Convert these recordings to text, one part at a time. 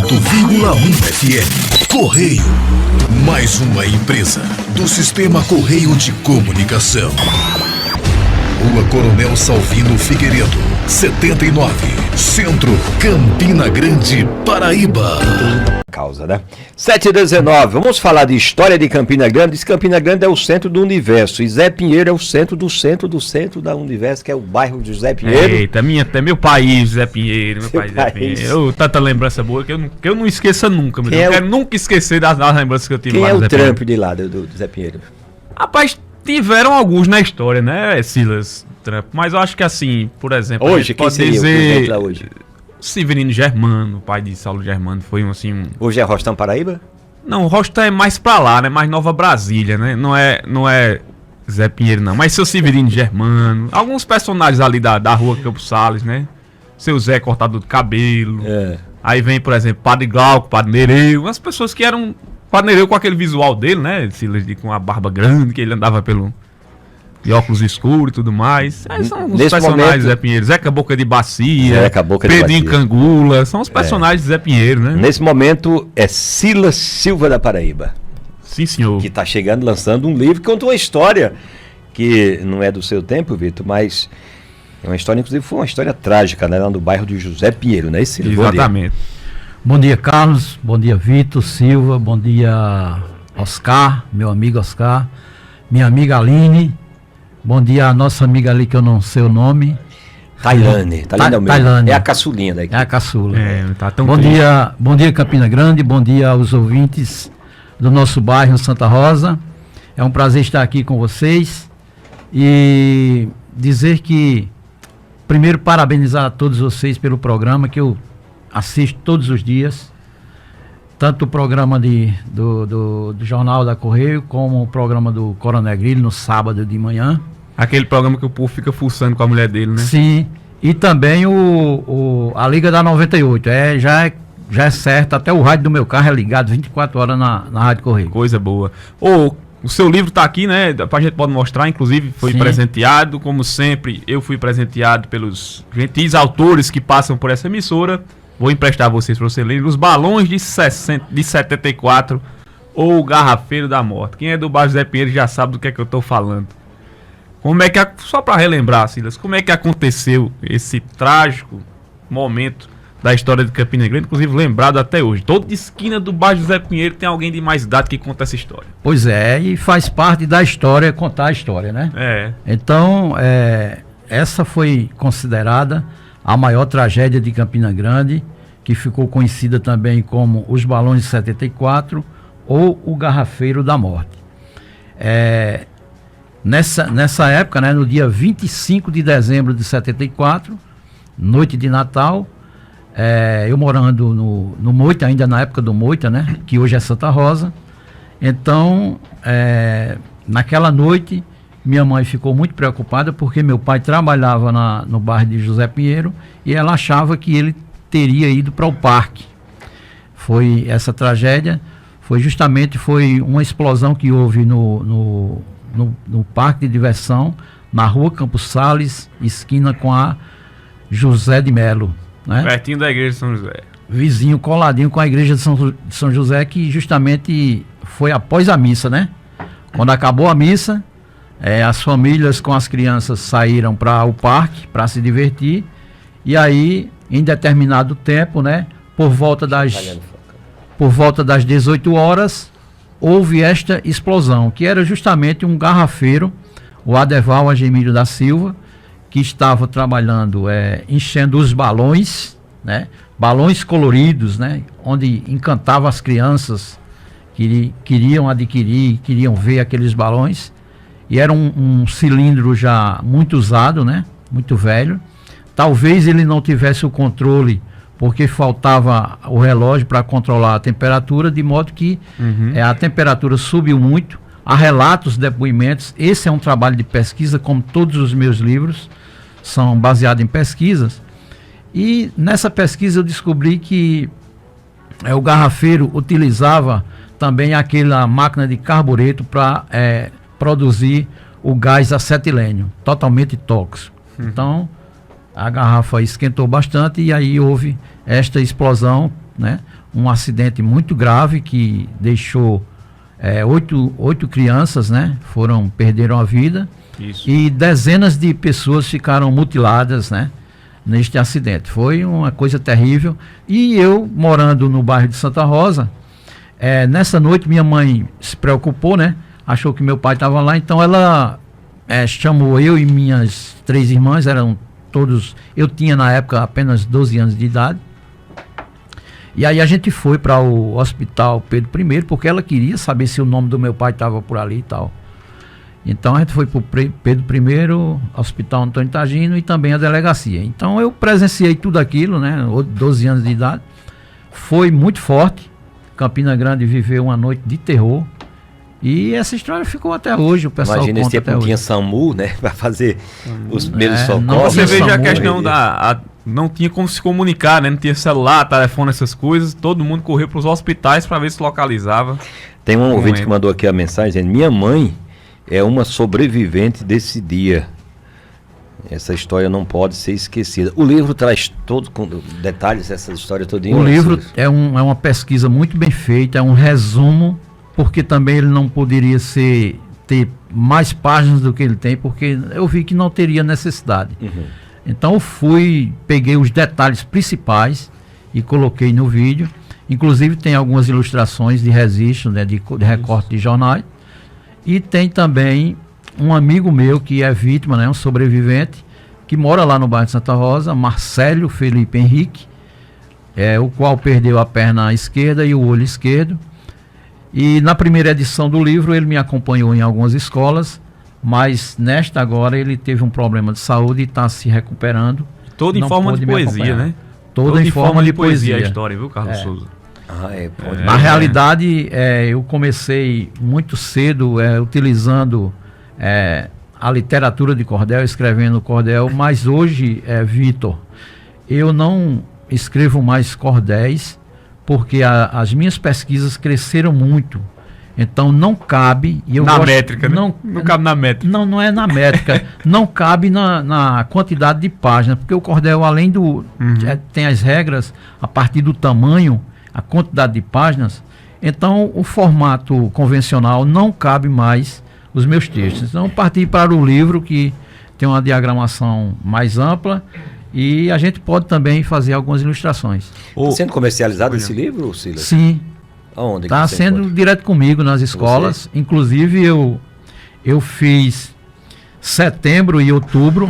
FM. Correio. Mais uma empresa do Sistema Correio de Comunicação. Rua Coronel Salvino Figueiredo, 79, Centro, Campina Grande, Paraíba. Causa, né? 7h19, vamos falar de história de Campina Grande. Diz que Campina Grande é o centro do universo e Zé Pinheiro é o centro da universo, que é o bairro de Zé Pinheiro. Eita, meu país, Zé Pinheiro, meu país, Zé Pinheiro. Tanta lembrança boa que eu não esqueça nunca, meu Deus. Eu quero nunca esquecer das lembranças que eu tive Quem lá. Quem é o Trump de lá, do Zé Pinheiro? Rapaz, tiveram alguns na história, né, Silas Trump? Mas eu acho que assim, por exemplo, hoje, quem seria dizer... lá hoje? Severino Germano, pai de Saulo Germano, foi um... Hoje é Rostão Paraíba? Não, o Rostão é mais pra lá, né? Mais Nova Brasília, né? Não é Zé Pinheiro, não. Mas seu Severino Germano, alguns personagens ali da rua Campos Sales, né? Seu Zé cortador de cabelo. É. Aí vem, por exemplo, Padre Glauco, Padre Nereu, umas pessoas que eram... Padre Nereu com aquele visual dele, né? Com a barba grande, que ele andava de óculos escuros e tudo mais. São os personagens de Zé Pinheiro. Zeca Boca de Bacia, Pedrinho Cangula. São os personagens de Zé Pinheiro, né? Nesse momento é Silas Silva da Paraíba. Sim, senhor. Que está chegando, lançando um livro que conta uma história que não é do seu tempo, Vitor, mas é uma história, inclusive foi uma história trágica, né? Lá no bairro de José Pinheiro, né? Exatamente. Bom dia, Carlos. Bom dia, Vitor Silva. Bom dia, Oscar, meu amigo Oscar. Minha amiga Aline. Bom dia a nossa amiga ali que eu não sei o nome. Tailane é a caçulinha daqui. É a caçula. Tá tão bom dia Campina Grande, bom dia aos ouvintes do nosso bairro Santa Rosa. É um prazer estar aqui com vocês e dizer que, primeiro, parabenizar a todos vocês pelo programa que eu assisto todos os dias. Tanto o programa do Jornal da Correio, como o programa do Coronel Grilho no sábado de manhã. Aquele programa que o povo fica fuçando com a mulher dele, né? Sim, e também a Liga da 98. Já é certo, até o rádio do meu carro é ligado 24 horas na Rádio Correio. Coisa boa. O seu livro está aqui, né? A gente pode mostrar, inclusive foi presenteado, como sempre, eu fui presenteado pelos gentis autores que passam por essa emissora. Vou emprestar a vocês para você lerem. Os Balões de 74 ou o Garrafeiro da Morte. Quem é do bairro Zé Pinheiro já sabe do que é que eu estou falando. Só para relembrar, Silas, como é que aconteceu esse trágico momento da história de Campina Grande, inclusive lembrado até hoje. Toda esquina do bairro Zé Pinheiro tem alguém de mais idade que conta essa história. Pois é, e faz parte da história contar a história, né? É. Então, essa foi considerada a maior tragédia de Campina Grande, que ficou conhecida também como os Balões de 74 ou o Garrafeiro da Morte. Nessa época, né, no dia 25 de dezembro de 74, noite de Natal, eu morando no Moita, ainda na época do Moita, né, que hoje é Santa Rosa. Então, naquela noite, minha mãe ficou muito preocupada porque meu pai trabalhava no bairro de José Pinheiro e ela achava que ele teria ido para o parque. Foi essa tragédia, foi uma explosão que houve no parque de diversão, na rua Campos Sales, esquina com a José de Melo. Né? Pertinho da igreja de São José. Vizinho, coladinho com a igreja de São José, que justamente foi após a missa, né? Quando acabou a missa, as famílias com as crianças saíram para o parque para se divertir e aí, em determinado tempo, né, por volta das 18 horas, houve esta explosão, que era justamente um garrafeiro, o Adeval Agemílio da Silva, que estava trabalhando, enchendo os balões, né, balões coloridos, né, onde encantava as crianças que queriam adquirir, queriam ver aqueles balões. E era um cilindro já muito usado, né? Muito velho. Talvez ele não tivesse o controle, porque faltava o relógio para controlar a temperatura, de modo que a temperatura subiu muito. Há relatos, depoimentos. Esse é um trabalho de pesquisa, como todos os meus livros são baseados em pesquisas. E nessa pesquisa eu descobri que o garrafeiro utilizava também aquela máquina de carbureto para produzir o gás acetilênio, totalmente tóxico. Então, a garrafa esquentou bastante e aí houve esta explosão né? Um acidente muito grave que deixou 8 crianças, né? Perderam a vida. Isso. E dezenas de pessoas ficaram mutiladas, né? Neste acidente. Foi uma coisa terrível. E eu, morando no bairro de Santa Rosa, nessa noite minha mãe se preocupou, né? Achou que meu pai estava lá, então ela chamou eu e minhas 3 irmãs, eram todos... Eu tinha na época apenas 12 anos de idade. E aí a gente foi para o Hospital Pedro I, porque ela queria saber se o nome do meu pai estava por ali e tal. Então a gente foi para o Pedro I, Hospital Antônio Tagino e também a delegacia. Então eu presenciei tudo aquilo, né? 12 anos de idade. Foi muito forte. Campina Grande viveu uma noite de terror. E essa história ficou até hoje, o pessoal Imagina, esse conta tempo até não tinha hoje. SAMU, né? Para fazer os primeiros socorros. Você tinha veja a SAMU, questão não tinha como se comunicar, né? Não tinha celular, telefone, essas coisas. Todo mundo correu para os hospitais para ver se localizava. Tem um ouvinte que mandou aqui a mensagem dizendo: minha mãe é uma sobrevivente desse dia. Essa história não pode ser esquecida. O livro traz todo com detalhes dessa história todinha. O livro é uma pesquisa muito bem feita, é um resumo, porque também ele não poderia ter mais páginas do que ele tem, porque eu vi que não teria necessidade. Uhum. Então eu peguei os detalhes principais e coloquei no vídeo. Inclusive tem algumas ilustrações de registro, né, de recorte de jornais. E tem também um amigo meu que é vítima, né, um sobrevivente, que mora lá no bairro de Santa Rosa, Marcelo Felipe Henrique, o qual perdeu a perna esquerda e o olho esquerdo. E na primeira edição do livro ele me acompanhou em algumas escolas, mas nesta agora ele teve um problema de saúde e está se recuperando. Toda em forma de poesia, né? Toda em forma de poesia. A história, viu, Carlos Souza? Na realidade, eu comecei muito cedo utilizando a literatura de cordel, escrevendo cordel, mas hoje, Vitor, eu não escrevo mais cordéis, porque as minhas pesquisas cresceram muito. Então não cabe... métrica, né? Não cabe na métrica. Não é na métrica. Não cabe na quantidade de páginas, porque o cordel, além do... tem as regras a partir do tamanho, a quantidade de páginas. Então o formato convencional não cabe mais os meus textos. Então eu parti para o livro, que tem uma diagramação mais ampla, e a gente pode também fazer algumas ilustrações. Está sendo comercializado esse livro, Silas? Sim. Aonde? Está sendo direto comigo nas escolas. Você? Inclusive eu fiz setembro e outubro,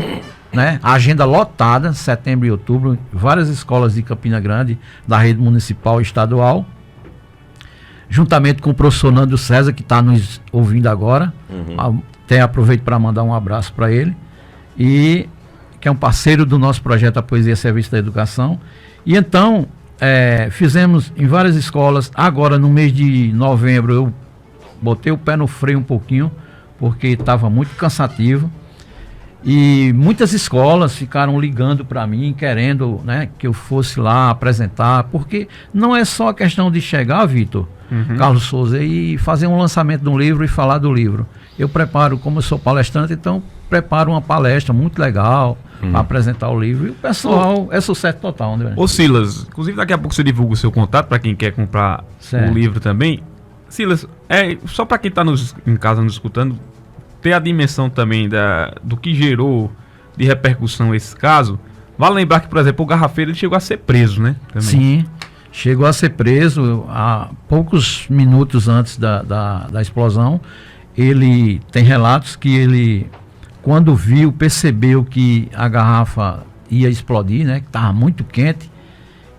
né? A agenda lotada, setembro e outubro, várias escolas de Campina Grande, da rede municipal e estadual, juntamente com o professor Nando César, que está nos ouvindo agora. Até aproveito para mandar um abraço para ele, e que é um parceiro do nosso projeto A Poesia Serviço da Educação. E então fizemos em várias escolas. Agora no mês de novembro eu botei o pé no freio um pouquinho, porque estava muito cansativo, e muitas escolas ficaram ligando para mim, querendo, né, que eu fosse lá apresentar, porque não é só a questão de chegar, Vitor, Carlos Souza, e fazer um lançamento de um livro e falar do livro. Eu preparo, como eu sou palestrante, então preparo uma palestra muito legal para apresentar o livro, e o pessoal é sucesso total, né? Ô Silas, inclusive daqui a pouco você divulga o seu contato para quem quer comprar o livro também. Silas, só para quem está em casa nos escutando, ter a dimensão também do que gerou de repercussão esse caso. Vale lembrar que, por exemplo, o Garrafeiro ele chegou a ser preso, né? Também. Sim, chegou a ser preso há poucos minutos antes da explosão. Ele tem relatos que ele, quando percebeu que a garrafa ia explodir, né, que estava muito quente,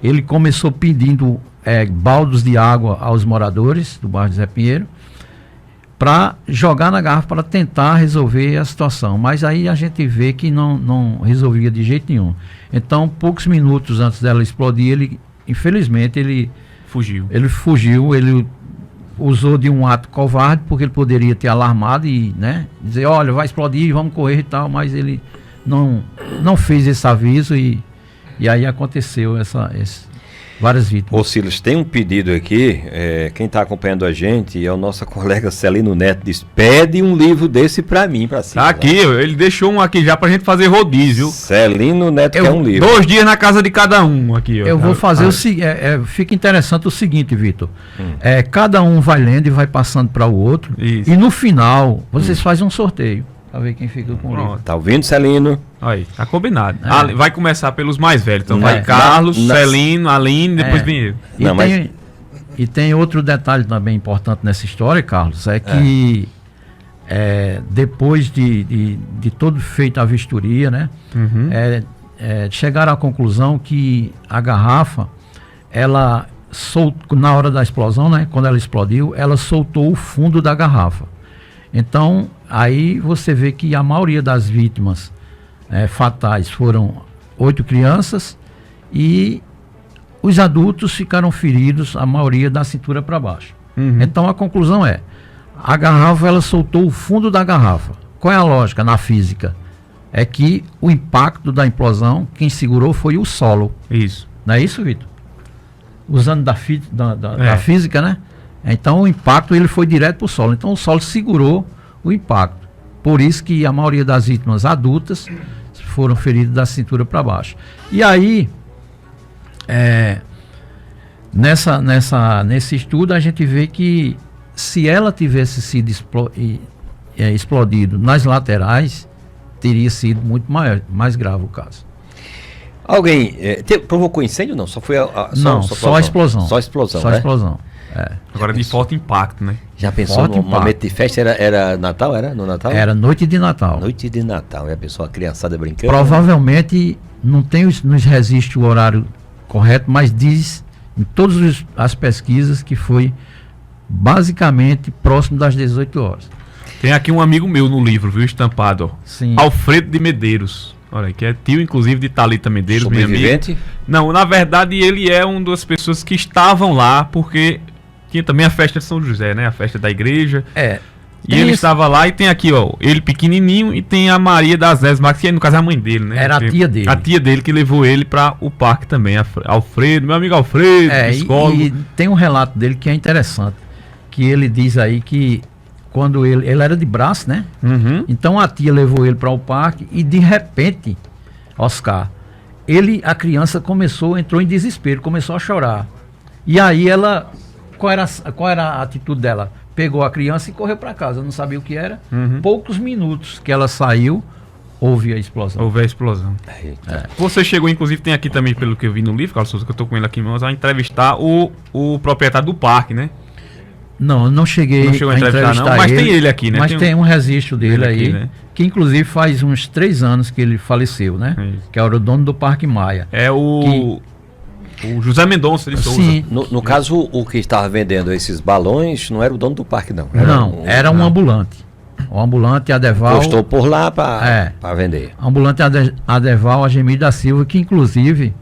ele começou pedindo baldos de água aos moradores do bairro de Zé Pinheiro para jogar na garrafa para tentar resolver a situação. Mas aí a gente vê que não resolvia de jeito nenhum. Então, poucos minutos antes dela explodir, infelizmente, ele fugiu. Ele usou de um ato covarde, porque ele poderia ter alarmado e, né, dizer, olha, vai explodir, vamos correr e tal, mas ele não fez esse aviso, e aí aconteceu esse... várias vítimas. Ô Silas, tem um pedido aqui, quem está acompanhando a gente é o nosso colega Celino Neto, diz, pede um livro desse para mim, para Silas. Tá aqui, ele deixou um aqui já pra gente fazer rodízio. Celino Neto quer um livro. 2 dias na casa de cada um aqui, ó. Eu vou fazer o seguinte, fica interessante o seguinte, Vitor. Cada um vai lendo e vai passando para o outro. Isso. E no final, vocês fazem um sorteio. Pra ver quem fica com o livro. Tá ouvindo, Celino? Aí, tá combinado. Vai começar pelos mais velhos. Então vai É. Carlos, Celino, Aline, depois vem eu. E, Não, e tem outro detalhe também importante nessa história, Carlos, é que depois de todo feito a vistoria, né, chegaram à conclusão que a garrafa, ela na hora da explosão, né, quando ela explodiu, ela soltou o fundo da garrafa. Então, aí você vê que a maioria das vítimas fatais foram 8 crianças e os adultos ficaram feridos, a maioria da cintura para baixo. Então, a conclusão a garrafa, ela soltou o fundo da garrafa. Qual é a lógica na física? É que o impacto da implosão, quem segurou foi o solo. Isso. Não é isso, Vitor? Usando da física, né? Então o impacto ele foi direto para o solo. Então o solo segurou o impacto. Por isso que a maioria das vítimas adultas foram feridas da cintura para baixo. E aí, nesse estudo, a gente vê que se ela tivesse sido explodido nas laterais, teria sido muito mais grave o caso. Alguém provocou incêndio ou não? Só foi só a explosão. Só a explosão, Só a né? explosão. Agora de forte impacto, né? Já pensou Forte no impacto. momento de festa? Era Natal? Era no Natal? Era noite de Natal. Noite de Natal. E a pessoa, a criançada brincando. Provavelmente não tem nos registros o horário correto, mas diz em todas as pesquisas que foi basicamente próximo das 18 horas. Tem aqui um amigo meu no livro, viu? Estampado, ó. Sim. Alfredo de Medeiros. Olha aí, que é tio, inclusive, de Thalita Medeiros, minha amiga. Sobrevivente? Não, na verdade, ele é uma das pessoas que estavam lá, porque tinha também a festa de São José, né? A festa da igreja. E ele estava lá e tem aqui, ó, ele pequenininho e tem a Maria das Neves Marques, que no caso é a mãe dele, né? Era a tia dele. A tia dele que levou ele para o parque também, Alfredo, meu amigo Alfredo, psicólogo. E tem um relato dele que é interessante, que ele diz aí que quando ele era de braço, né? Então a tia levou ele para o parque e de repente, Oscar, a criança entrou em desespero, começou a chorar. E aí qual era a atitude dela? Pegou a criança e correu para casa, não sabia o que era. Poucos minutos que ela saiu, houve a explosão. Houve a explosão. Você chegou, inclusive, tem aqui também, pelo que eu vi no livro, Carlos Souza, que eu tô com ele aqui em mãos, a entrevistar o proprietário do parque, né? Não, eu não cheguei Não chegou a entrevistar, não, mas tem ele aqui, né? Mas tem um registro dele aqui, aí, né? que inclusive faz uns 3 anos que ele faleceu, né? Que era o dono do Parque Maia. É o José Mendonça de Souza. Sim. No caso, o que estava vendendo esses balões não era o dono do parque, não. Era um ambulante. O ambulante Adeval. Postou por lá para vender. Ambulante Adeval Agemir da Silva, que inclusive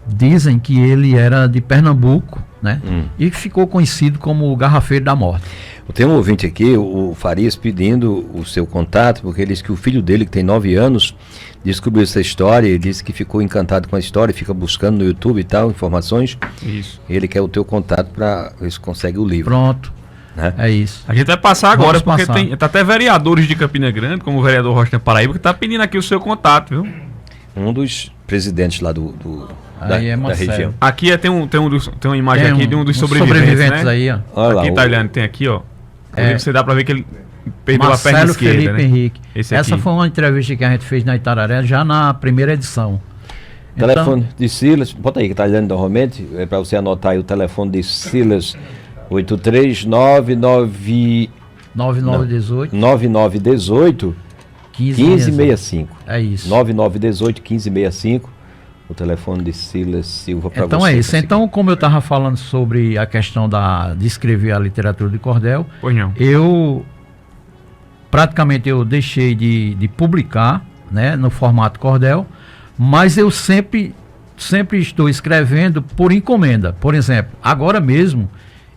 dizem que ele era de Pernambuco, né? E ficou conhecido como o Garrafeiro da Morte. Tem um ouvinte aqui, o Farias, pedindo o seu contato, porque ele disse que o filho dele, que tem 9 anos, descobriu essa história e disse que ficou encantado com a história, fica buscando no YouTube e tal, informações. Isso. Ele quer o teu contato para ver se consegue o livro. Pronto. Né? É isso. A gente vai passar agora, porque passar. tá até vereadores de Campina Grande, como o vereador Rocha Paraíba, que tá pedindo aqui o seu contato, viu? Um dos presidentes lá da Marcelo. região. Aqui tem uma imagem aqui de um dos sobreviventes, né? aí, ó. Olha Aqui, lá, Tailândia, tem aqui, ó. Você dá pra ver que ele perdeu Marcelo a perna esquerda, Felipe né? Henrique. Esse Essa aqui. foi uma entrevista que a gente fez na Itararé, já na primeira edição. Telefone de Silas, bota aí que está olhando novamente, para você anotar aí o telefone de Silas, 83999 9918 9918 1565. É isso. 9918 1565. O telefone de Silas Silva para você. Então é isso. Então, como eu estava falando sobre a questão de escrever a literatura de cordel, Pois não. eu deixei de publicar, né, no formato cordel, mas eu sempre estou escrevendo por encomenda. Por exemplo, agora mesmo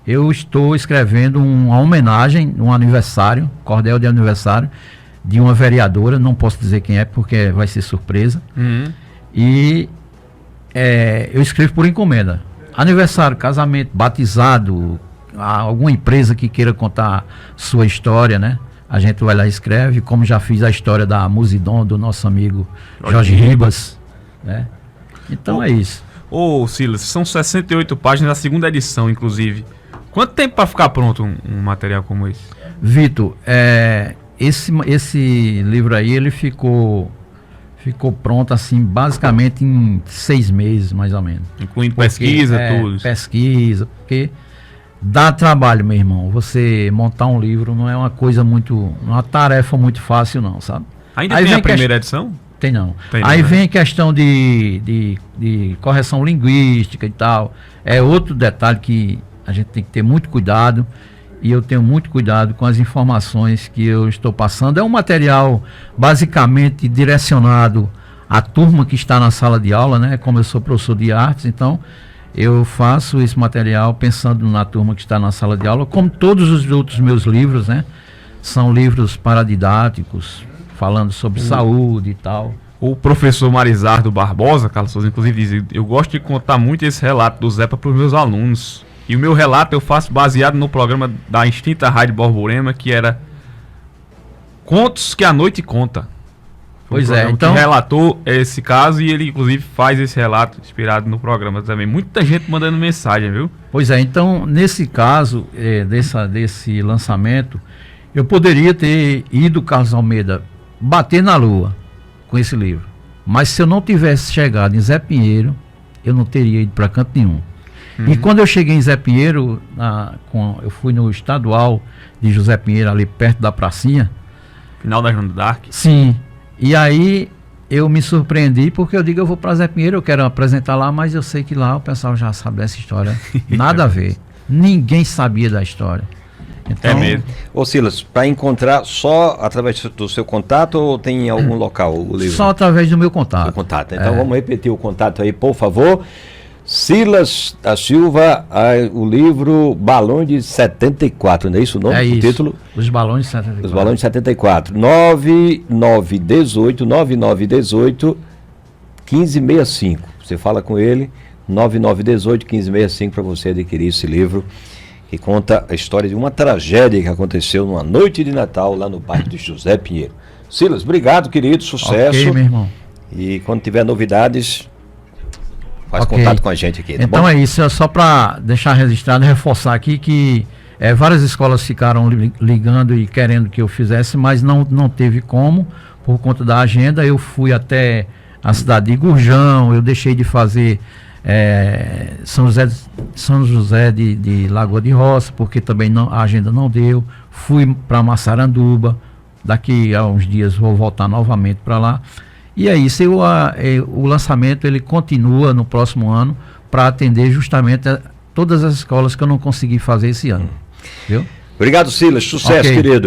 eu estou escrevendo uma homenagem, um aniversário, cordel de aniversário, de uma vereadora, não posso dizer quem é porque vai ser surpresa. E eu escrevo por encomenda. aniversário, casamento, batizado, alguma empresa que queira contar sua história, né? A gente vai lá e escreve, como já fiz a história da Musidom, do nosso amigo Jorge Ribas, né? Então é isso. Ô Silas, são 68 páginas da segunda edição, inclusive. Quanto tempo para ficar pronto um material como esse? Vitor, esse livro aí, ele ficou pronto, assim, basicamente em 6 meses, mais ou menos. Incluindo pesquisa, tudo. Pesquisa, porque dá trabalho, meu irmão. Você montar um livro não é uma tarefa muito fácil, não, sabe? Ainda aí tem a primeira edição? Tem não. Tem aí não, vem a questão de correção linguística e tal. É outro detalhe que a gente tem que ter muito cuidado. E eu tenho muito cuidado com as informações que eu estou passando. É um material basicamente direcionado à turma que está na sala de aula, né? Como eu sou professor de artes, então eu faço esse material pensando na turma que está na sala de aula, como todos os outros meus livros, né? São livros paradidáticos, falando sobre saúde e tal. O professor Marizardo Barbosa, Carlos Souza, inclusive, diz: eu gosto de contar muito esse relato do Zepa para os meus alunos. E o meu relato eu faço baseado no programa da extinta Rádio Borborema, que era Contos que a Noite Conta. Pois é, então... que relatou esse caso e ele, inclusive, faz esse relato inspirado no programa também. Muita gente mandando mensagem, viu? Pois é, então, nesse caso, desse lançamento, eu poderia ter ido, Carlos Almeida, bater na lua com esse livro. Mas se eu não tivesse chegado em Zé Pinheiro, eu não teria ido para canto nenhum. E quando eu cheguei em Zé Pinheiro, eu fui no estadual de José Pinheiro, ali perto da pracinha. Final da Joana d'Arc? Sim. E aí eu me surpreendi, porque eu digo, eu vou para Zé Pinheiro, eu quero apresentar lá, mas eu sei que lá o pessoal já sabe dessa história. Nada a ver. Ninguém sabia da história. Então, é mesmo. Ô Silas, para encontrar só através do seu contato ou tem em algum local o livro? Só através do meu contato. O contato. Então vamos repetir o contato aí, por favor. Silas da Silva, o livro Balões de 74, não é isso o nome? É isso. O título? Os Balões de 74. Os Balões de 74. 9918 1565. Você fala com ele, 9918 1565, para você adquirir esse livro que conta a história de uma tragédia que aconteceu numa noite de Natal lá no bairro de José Pinheiro. Silas, obrigado, querido, sucesso. Ok, meu irmão. E quando tiver novidades, faz contato com a gente aqui, tá então bom? É isso, é só para deixar registrado, reforçar aqui que várias escolas ficaram ligando e querendo que eu fizesse, mas não teve como, por conta da agenda. Eu fui até a cidade de Gurjão, eu deixei de fazer São José de Lagoa de Roça, porque também a agenda não deu. Fui para Massaranduba, daqui a uns dias vou voltar novamente para lá. E é isso, o lançamento ele continua no próximo ano para atender justamente todas as escolas que eu não consegui fazer esse ano. Viu? Obrigado, Silas. Sucesso, querido.